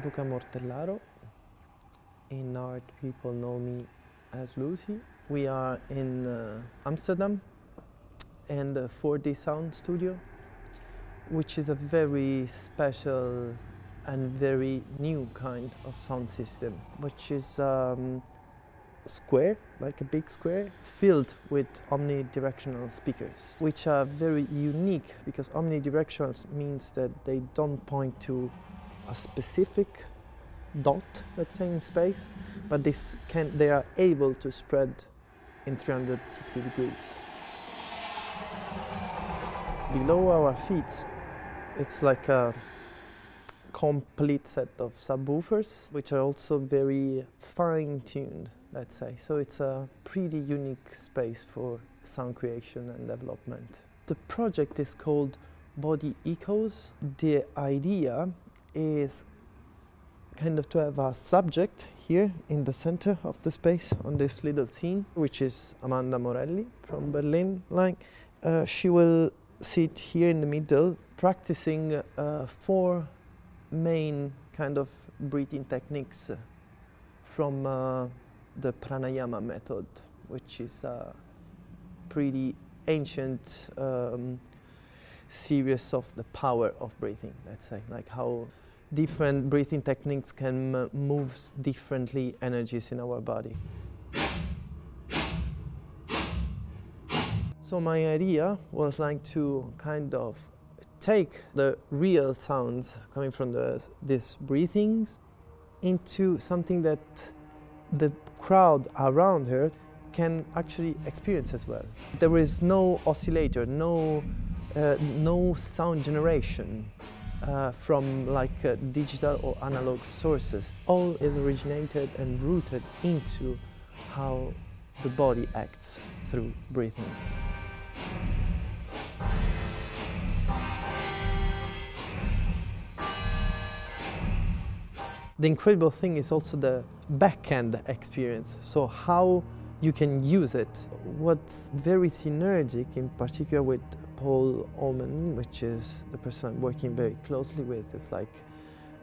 Luca Mortellaro. In art, people know me as Lucy. We are in Amsterdam and the 4DSound studio, which is a very special and very new kind of sound system, which is square, like a big square, filled with omnidirectional speakers, which are very unique because omnidirectional means that they don't point to a specific dot, let's say, in space, but they are able to spread in 360 degrees. Below our feet, it's like a complete set of subwoofers, which are also very fine-tuned, let's say. So it's a pretty unique space for sound creation and development. The project is called Body Echoes. The idea is kind of to have a subject here in the center of the space on this little scene, which is Amanda Morelli from Berlin. She will sit here in the middle, practicing 4 main kind of breathing techniques from the pranayama method, which is a pretty ancient series of the power of breathing, let's say, like how different breathing techniques can move differently energies in our body. So my idea was like to kind of take the real sounds coming from these breathings into something that the crowd around her can actually experience as well. There is no oscillator, no sound generation from digital or analog sources. All is originated and rooted into how the body acts through breathing. The incredible thing is also the back-end experience, so how you can use it. What's very synergic, in particular with Paul Oman, which is the person I'm working very closely with, is like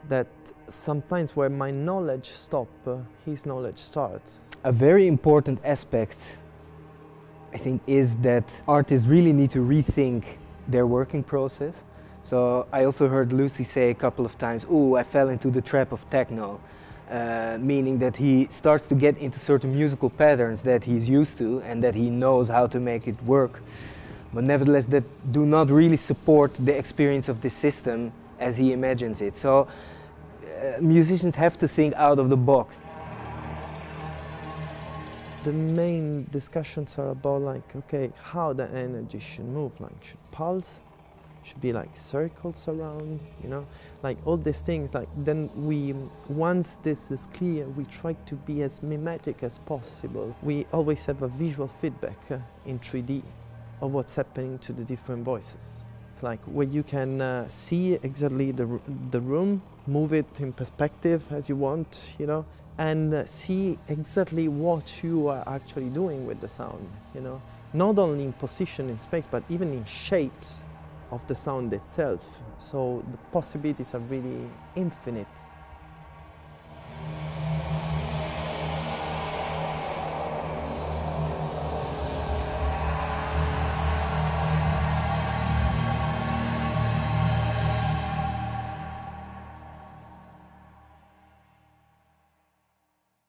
that sometimes where my knowledge stops, his knowledge starts. A very important aspect, I think, is that artists really need to rethink their working process. So I also heard Lucy say a couple of times, "Oh, I fell into the trap of techno," meaning that he starts to get into certain musical patterns that he's used to and that he knows how to make it work, but nevertheless that do not really support the experience of this system as he imagines it. So musicians have to think out of the box. The main discussions are about okay, how the energy should move, should pulse, should be circles around, all these things. Then once this is clear, we try to be as mimetic as possible. We always have a visual feedback in 3D of what's happening to the different voices. Where you can see exactly the room, move it in perspective as you want, and see exactly what you are actually doing with the sound, Not only in position in space, but even in shapes of the sound itself. So the possibilities are really infinite.